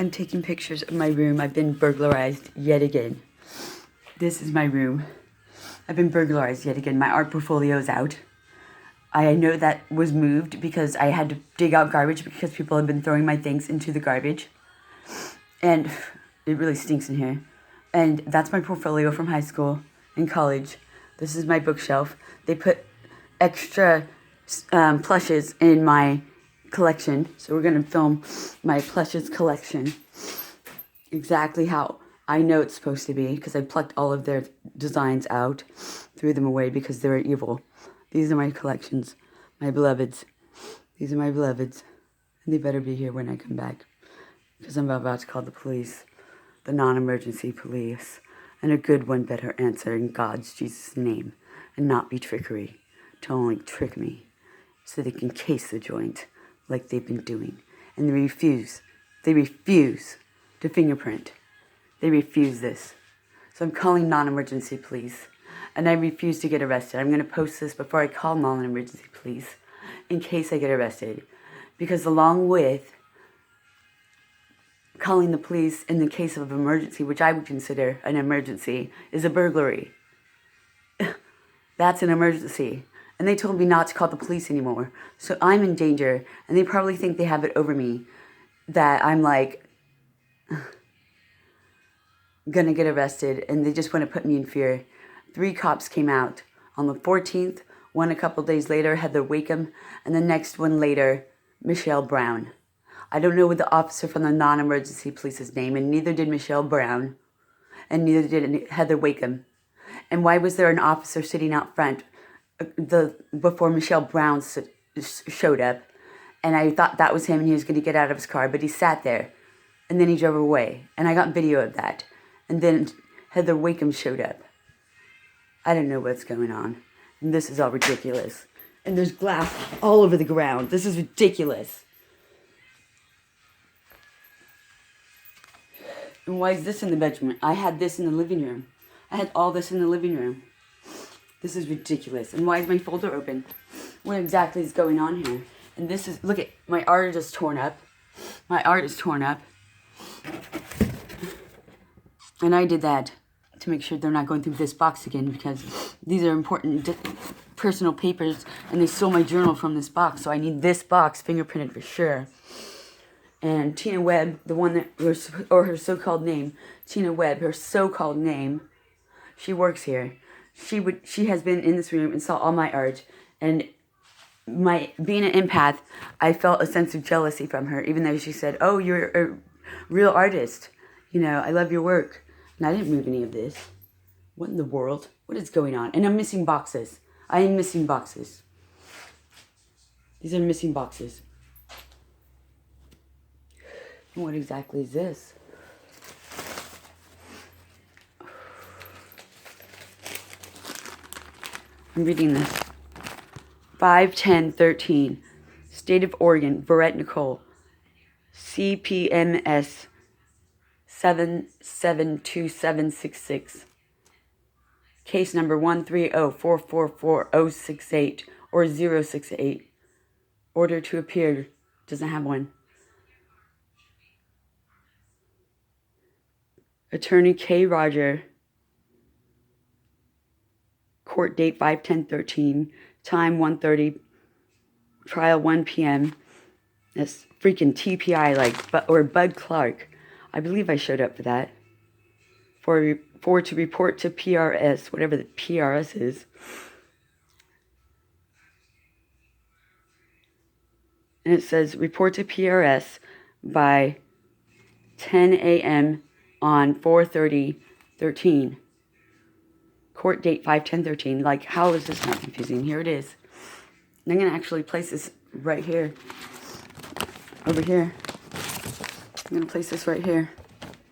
I'm taking pictures of my room. I've been burglarized yet again. This is my room. I've been burglarized yet again. My art portfolio is out. I know that was moved because I had to dig out garbage because people have been throwing my things into the garbage. And it really stinks in here. And that's my portfolio from high school and college. This is my bookshelf. They put extra plushes in my collection. So we're going to film my plushes collection exactly how I know it's supposed to be, because I plucked all of their designs out, threw them away because they were evil. These are my collections, my beloveds. These are my beloveds. And they better be here when I come back, because I'm about to call the police, the non-emergency police. And a good one better answer in God's Jesus' name and not be trickery, to only trick me so they can case the joint like they've been doing. And they refuse to fingerprint. They refuse this. So I'm calling non-emergency police, and I refuse to get arrested. I'm going to post this before I call non-emergency police in case I get arrested. Because along with calling the police in the case of emergency, which I would consider an emergency, is a burglary. That's an emergency. And they told me not to call the police anymore. So I'm in danger, and they probably think they have it over me, that I'm like gonna get arrested, and they just want to put me in fear. 3 cops came out on the 14th, one a couple days later, Heather Wakeham, and the next one later, Michelle Brown. I don't know what the officer from the non-emergency police's name, and neither did Michelle Brown, and neither did Heather Wakeham. And why was there an officer sitting out front before Michelle Brown showed up? And I thought that was him, and he was going to get out of his car, but he sat there, and then he drove away, and I got video of that. And then Heather Wakeham showed up. I don't know what's going on, and this is all ridiculous. And there's glass all over the ground. This is ridiculous. And why is this in the bedroom? I had this in the living room. I had all this in the living room. This is ridiculous. And why is my folder open? What exactly is going on here? And this is, look at, my art is torn up. My art is torn up. And I did that to make sure they're not going through this box again, because these are important personal papers, and they stole my journal from this box, so I need this box fingerprinted for sure. And Tina Webb, the one that was, or her so-called name, Tina Webb, her so-called name, she works here. She has been in this room and saw all my art, and being an empath, I felt a sense of jealousy from her, even though she said, "Oh, you're a real artist. You know, I love your work." And I didn't move any of this. What in the world? What is going on? And I'm missing boxes. I am missing boxes. These are missing boxes. What exactly is this? I'm reading this. 5/10/13. State of Oregon, Verrett Nicole. CPMS 772766. Case number 130444068 or 068. Order to appear. Doesn't have one. Attorney K. Roger. Court date 5/10/13. Time 1:30. Trial 1 p.m. That's freaking TPI, or Bud Clark. I believe I showed up for that. For to report to PRS, whatever the PRS is. And it says report to PRS by 10 a.m. on 4/30/13. Court date 5/10/13. Like, how is this not confusing? Here it is. And I'm going to actually place this right here. Over here. I'm going to place this right here.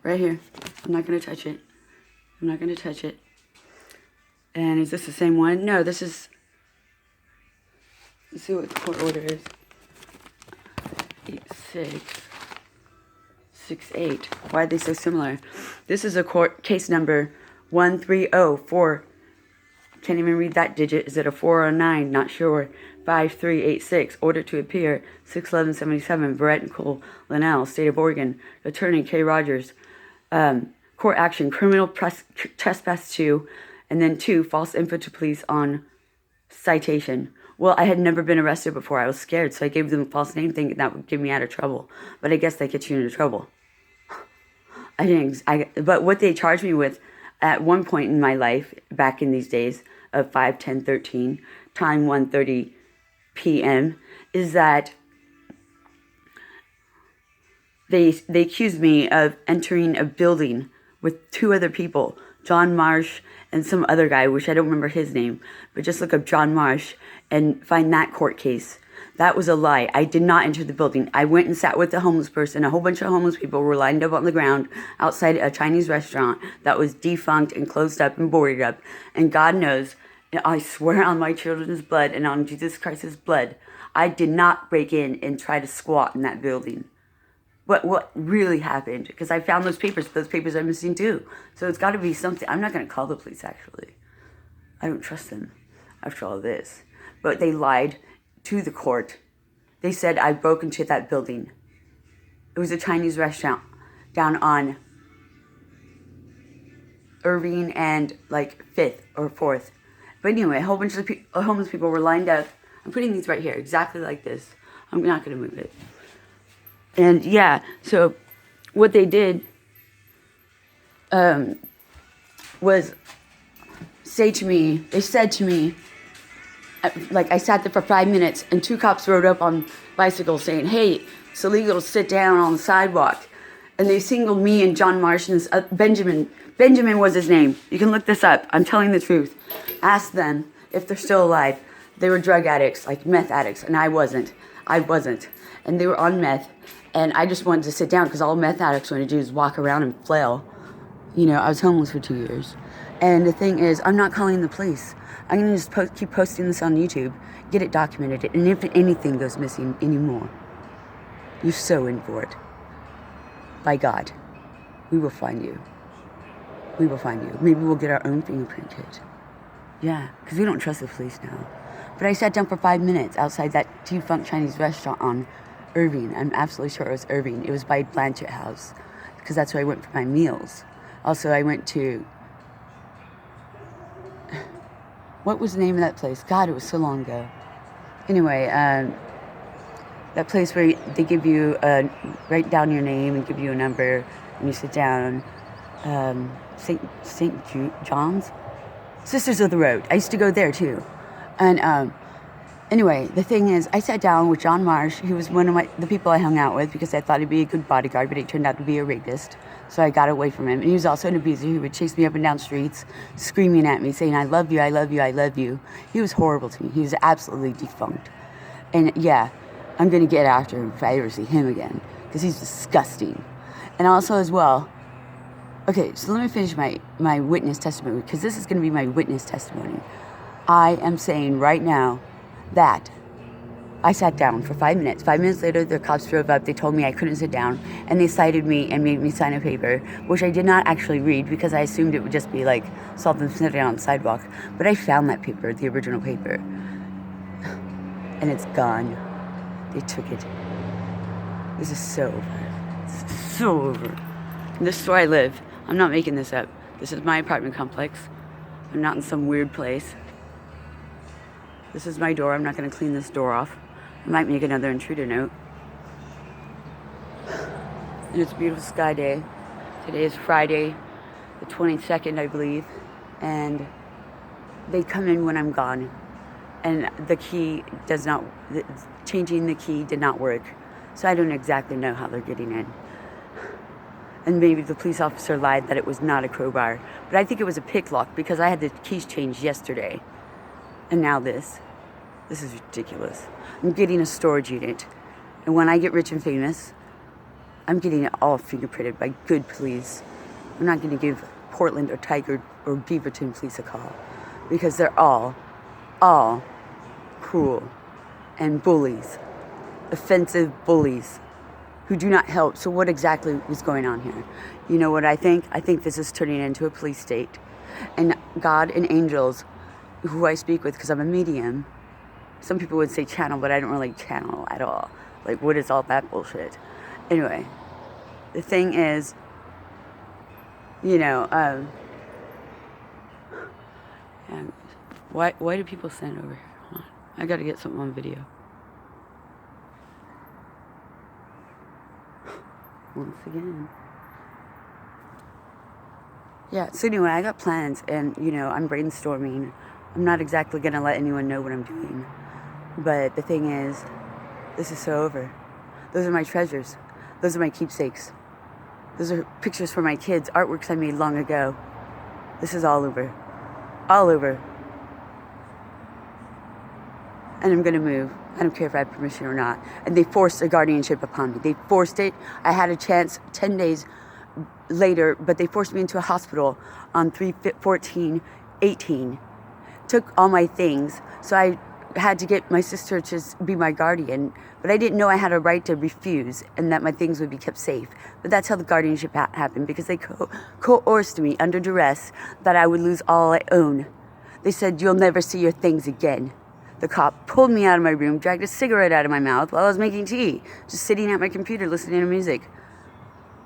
Right here. I'm not going to touch it. I'm not going to touch it. And is this the same one? No, this is... Let's see what the court order is. 8668. Why are they so similar? This is a court case number 130444068. Can't even read that digit. Is it a 4 or a 9? Not sure. 5386. Order to appear. 61177. Veretical, Linnell, State of Oregon. Attorney K. Rogers. Court action. Criminal trespass 2. And then 2. False info to police on citation. Well, I had never been arrested before. I was scared, so I gave them a false name thinking that would get me out of trouble. But I guess that gets you into trouble. But what they charged me with at one point in my life, back in these days of 5/10/13, time 1:30 p.m., is that they accused me of entering a building with 2 other people, John Marsh and some other guy, which I don't remember his name, but just look up John Marsh and find that court case. That was a lie. I did not enter the building. I went and sat with a homeless person. A whole bunch of homeless people were lined up on the ground outside a Chinese restaurant that was defunct and closed up and boarded up. And God knows, I swear on my children's blood and on Jesus Christ's blood, I did not break in and try to squat in that building. What really happened? Because I found those papers. Those papers are missing too. So it's got to be something. I'm not going to call the police, actually. I don't trust them after all this. But they lied to the court. They said I broke into that building. It was a Chinese restaurant down on Irving and like 5th or 4th. But anyway, a whole bunch of homeless people were lined up. I'm putting these right here, exactly like this. I'm not going to move it. And yeah, so what they did was say to me, they said to me, like I sat there for 5 minutes and 2 cops rode up on bicycles saying, hey, it's illegal to sit down on the sidewalk. And they singled me and John Marsh and Benjamin. Benjamin was his name. You can look this up. I'm telling the truth. Ask them if they're still alive. They were drug addicts, like meth addicts, and I wasn't. And they were on meth. And I just wanted to sit down because all meth addicts want to do is walk around and flail. You know, I was homeless for 2 years. And the thing is, I'm not calling the police. I'm going to just keep posting this on YouTube, get it documented, and if anything goes missing anymore, you're so in for it. By God, we will find you. We will find you. Maybe we'll get our own fingerprint kit. Yeah, because we don't trust the police now. But I sat down for 5 minutes outside that defunct Chinese restaurant on Irving. I'm absolutely sure it was Irving. It was by Blanchett House, because that's where I went for my meals. Also, I went to... What was the name of that place? God, it was so long ago. Anyway, that place where they give you, write down your name and give you a number, and you sit down. St. John's? Sisters of the Road. I used to go there, too. And anyway, the thing is, I sat down with John Marsh. He was one of the people I hung out with because I thought he'd be a good bodyguard, but he turned out to be a rapist. So I got away from him. And he was also an abuser. He would chase me up and down streets, screaming at me, saying, I love you, I love you, I love you. He was horrible to me. He was absolutely defunct. And yeah, I'm going to get after him if I ever see him again, because he's disgusting. And also as well, okay, so let me finish my witness testimony, because this is going to be my witness testimony. I am saying right now that I sat down for 5 minutes. 5 minutes later, the cops drove up. They told me I couldn't sit down, and they cited me and made me sign a paper, which I did not actually read because I assumed it would just be like something sitting on the sidewalk. But I found that paper, the original paper, and it's gone. They took it. This is so over. It's so over. And this is where I live. I'm not making this up. This is my apartment complex. I'm not in some weird place. This is my door. I'm not going to clean this door off. I might make another intruder note. And it's a beautiful sky day. Today is Friday, the 22nd, I believe. And they come in when I'm gone. And the key does not, changing the key did not work. So I don't exactly know how they're getting in. And maybe the police officer lied that it was not a crowbar. But I think it was a pick lock because I had the keys changed yesterday. And now this. This is ridiculous. I'm getting a storage unit. And when I get rich and famous, I'm getting it all fingerprinted by good police. I'm not going to give Portland or Tiger or Beaverton police a call. Because they're all cruel and bullies. Offensive bullies who do not help. So what exactly is going on here? You know what I think? I think this is turning into a police state. And God and angels who I speak with because I'm a medium. Some people would say channel, but I don't really channel at all. Like, what is all that bullshit? Anyway, the thing is, and why do people stand over here? Hold on. I gotta get something on video. Once again. Yeah, so anyway, I got plans, and, I'm brainstorming. I'm not exactly gonna let anyone know what I'm doing. But the thing is, this is so over. Those are my treasures. Those are my keepsakes. Those are pictures for my kids, artworks I made long ago. This is all over. All over. And I'm gonna move. I don't care if I have permission or not. And they forced a guardianship upon me. They forced it. I had a chance 10 days later, but they forced me into a hospital on 3/14/18. Took all my things, so I had to get my sister to be my guardian, but I didn't know I had a right to refuse and that my things would be kept safe. But that's how the guardianship happened, because they coerced me under duress that I would lose all I own. They said, "You'll never see your things again." The cop pulled me out of my room, dragged a cigarette out of my mouth while I was making tea, just sitting at my computer listening to music.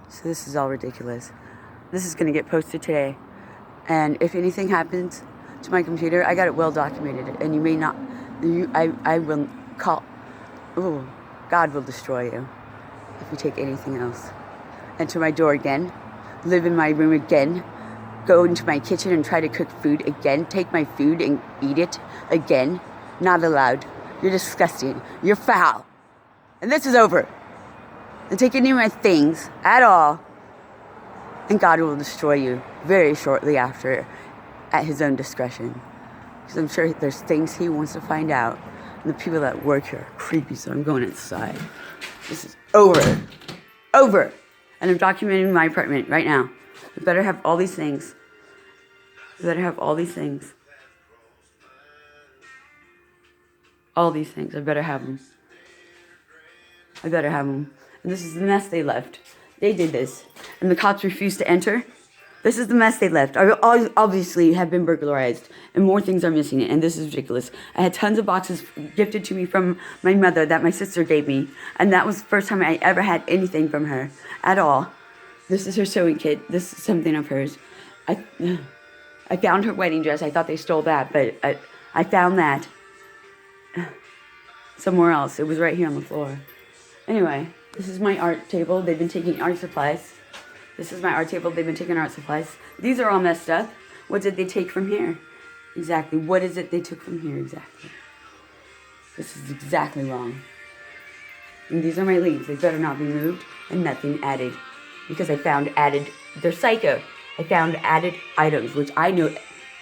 So this is all ridiculous. This is going to get posted today. And if anything happens to my computer, I got it well documented, and you may not, I will call, God will destroy you if you take anything else. Enter my door again, live in my room again, go into my kitchen and try to cook food again, take my food and eat it again. Not allowed. You're disgusting. You're foul. And this is over. And take any of my things at all, and God will destroy you very shortly after at his own discretion. Because I'm sure there's things he wants to find out. And the people that work here are creepy, so I'm going inside. This is over. Over. And I'm documenting my apartment right now. I better have all these things. I better have all these things. All these things. I better have them. I better have them. And this is the mess they left. They did this. And the cops refused to enter. This is the mess they left. I obviously have been burglarized. And more things are missing. And this is ridiculous. I had tons of boxes gifted to me from my mother that my sister gave me. And that was the first time I ever had anything from her. At all. This is her sewing kit. This is something of hers. I found her wedding dress. I thought they stole that. But I found that somewhere else. It was right here on the floor. Anyway, this is my art table. They've been taking art supplies. This is my art table. They've been taking art supplies. These are all messed up. What did they take from here? Exactly. What is it they took from here exactly? This is exactly wrong. And these are my leaves. They better not be moved and nothing added. Because I found added, they're psycho. I found added items, which I know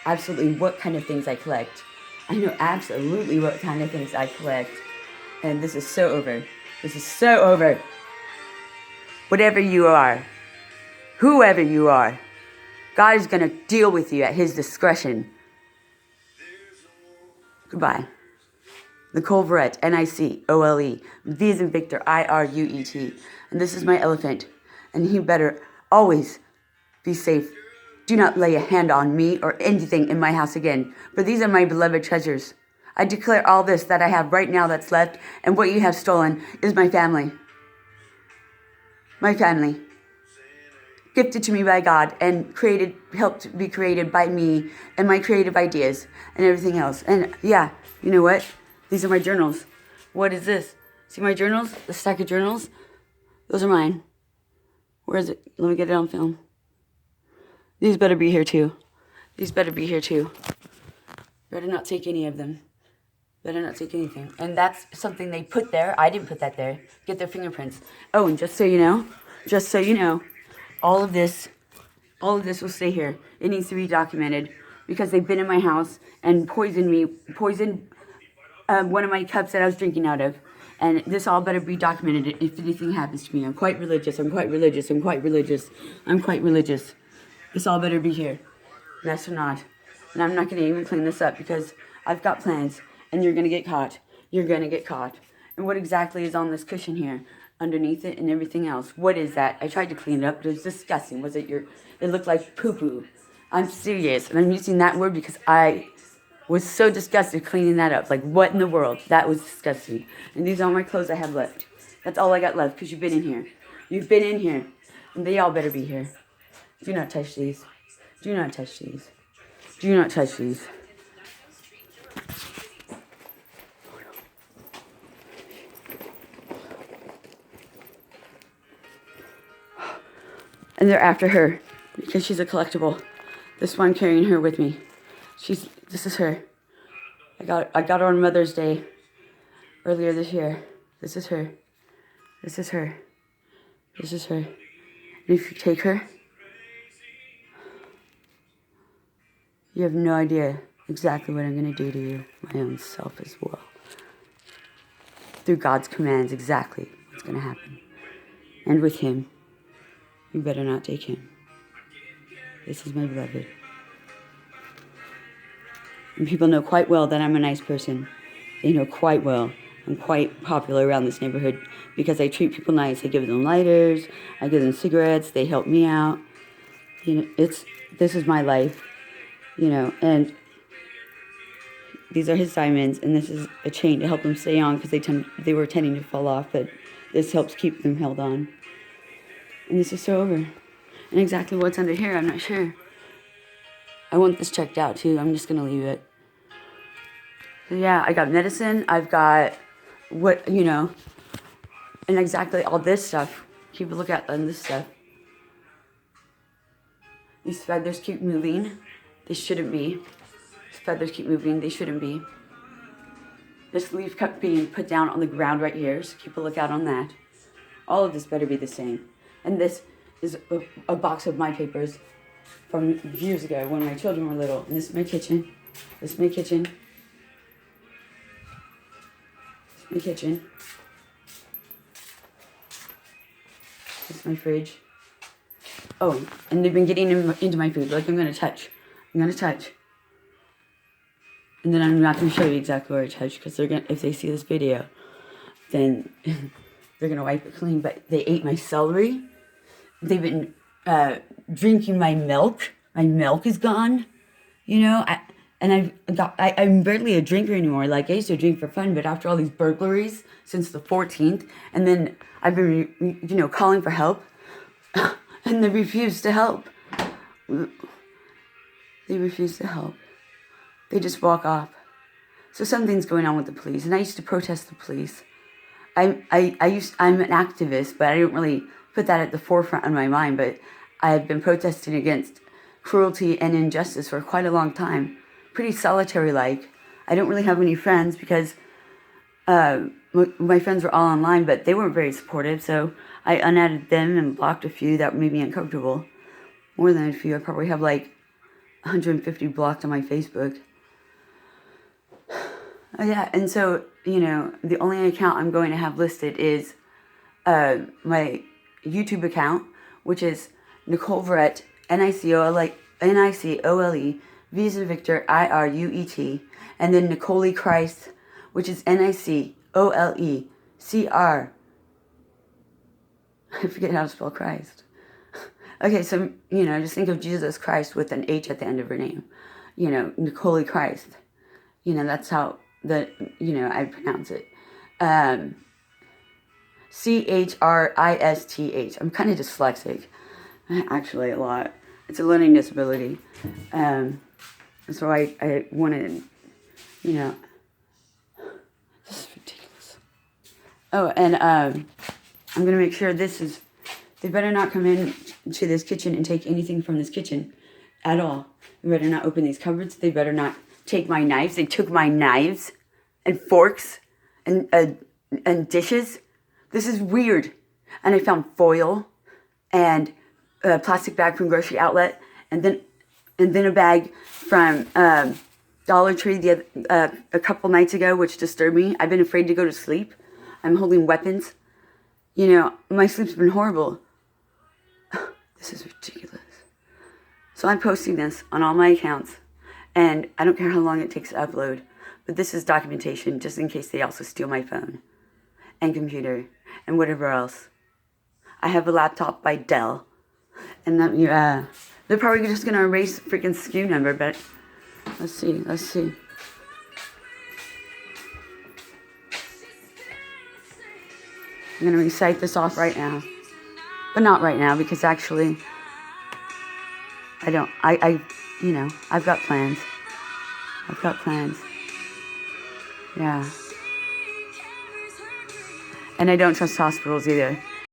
absolutely what kind of things I collect. I know absolutely what kind of things I collect. And this is so over. This is so over. Whatever you are, whoever you are, God is going to deal with you at his discretion. Goodbye. Nicole Verrett, Nicole, V as in Victor, Iruet. And this is my elephant. And he better always be safe. Do not lay a hand on me or anything in my house again. For these are my beloved treasures. I declare all this that I have right now that's left, and what you have stolen is my family. My family. Gifted to me by God and helped be created by me and my creative ideas and everything else. And yeah, you know what? These are my journals. What is this? See my journals? The stack of journals? Those are mine. Where is it? Let me get it on film. These better be here too. These better be here too. Better not take any of them. Better not take anything. And that's something they put there. I didn't put that there. Get their fingerprints. Oh, and just so you know, all of this will stay here. It needs to be documented because they've been in my house and poisoned one of my cups that I was drinking out of. And this all better be documented if anything happens to me. I'm quite religious. This all better be here. Mess or not. And I'm not going to even clean this up because I've got plans. And you're going to get caught. You're going to get caught. And what exactly is on this cushion here? Underneath it and everything else. What is that? I tried to clean it up. It was disgusting. It looked like poo-poo. I'm serious. And I'm using that word because I Was so disgusted cleaning that up. Like, what in the world? That was disgusting. And these are all my clothes I have left. That's all I got left because you've been in here. You've been in here. And they all better be here. Do not touch these. Do not touch these. Do not touch these. And they're after her because she's a collectible. This one, I'm carrying her with me. This is her. I got her on Mother's Day earlier this year. This is her. This is her. This is her. And if you take her, you have no idea exactly what I'm going to do to you, my own self as well. Through God's commands, exactly what's going to happen. And with him, you better not take him. This is my beloved. And people know quite well that I'm a nice person. They know quite well. I'm quite popular around this neighborhood because I treat people nice. I give them lighters. I give them cigarettes. They help me out. You know, this is my life. You know, and these are his diamonds, and this is a chain to help them stay on because they were tending to fall off, but this helps keep them held on. And this is so over. And exactly what's under here, I'm not sure. I want this checked out too. I'm just gonna leave it. So yeah, I got medicine. I've got what, you know, and exactly all this stuff. Keep a look at on this stuff. These feathers keep moving. They shouldn't be. These feathers keep moving. They shouldn't be. This leaf kept being put down on the ground right here, so keep a lookout on that. All of this better be the same. And this is a box of my papers from years ago when my children were little. And this is my kitchen. This is my kitchen. This is my kitchen. This is my fridge. Oh, and they've been getting into my food. Like, I'm going to touch. I'm going to touch. And then I'm not going to show you exactly where I touch because they're going, if they see this video, then they're going to wipe it clean. But they ate my celery. They've been drinking my milk. My milk is gone. You know, I'm barely a drinker anymore. Like, I used to drink for fun, but after all these burglaries since the 14th, and then I've been, you know, calling for help, and they refuse to help. They refuse to help. They just walk off. So something's going on with the police, and I used to protest the police. I'm an activist, but I don't really put that at the forefront of my mind, but I have been protesting against cruelty and injustice for quite a long time. Pretty solitary-like. I don't really have any friends because my friends were all online, but they weren't very supportive, so I unadded them and blocked a few that made me uncomfortable. More than a few. I probably have like 150 blocked on my Facebook. Yeah, and so, you know, the only account I'm going to have listed is my YouTube account, which is Nicole Verrett, Nicole, V as in Victor, IRUET, and then Nicole Christ, which is NICOLECR. I forget how to spell Christ. Okay, so, you know, just think of Jesus Christ with an H at the end of her name. You know, Nicole Christ. You know, that's how I pronounce it. CHRISTH. I'm kind of dyslexic. Actually, a lot. It's a learning disability. So I wanted, you know, this is ridiculous. Oh, and I'm going to make sure they better not come in to this kitchen and take anything from this kitchen at all. They better not open these cupboards. They better not take my knives. They took my knives and forks and dishes. This is weird. And I found foil and a plastic bag from grocery outlet, and then a bag from Dollar Tree a couple nights ago, which disturbed me. I've been afraid to go to sleep. I'm holding weapons. You know, my sleep's been horrible. This is ridiculous. So I'm posting this on all my accounts, and I don't care how long it takes to upload, but this is documentation just in case they also steal my phone and computer and whatever else. I have a laptop by Dell, and they're probably just going to erase the freaking SKU number, but let's see. I'm going to recite this off right now. But not right now, because actually, I've got plans. I've got plans. Yeah. And I don't trust hospitals either.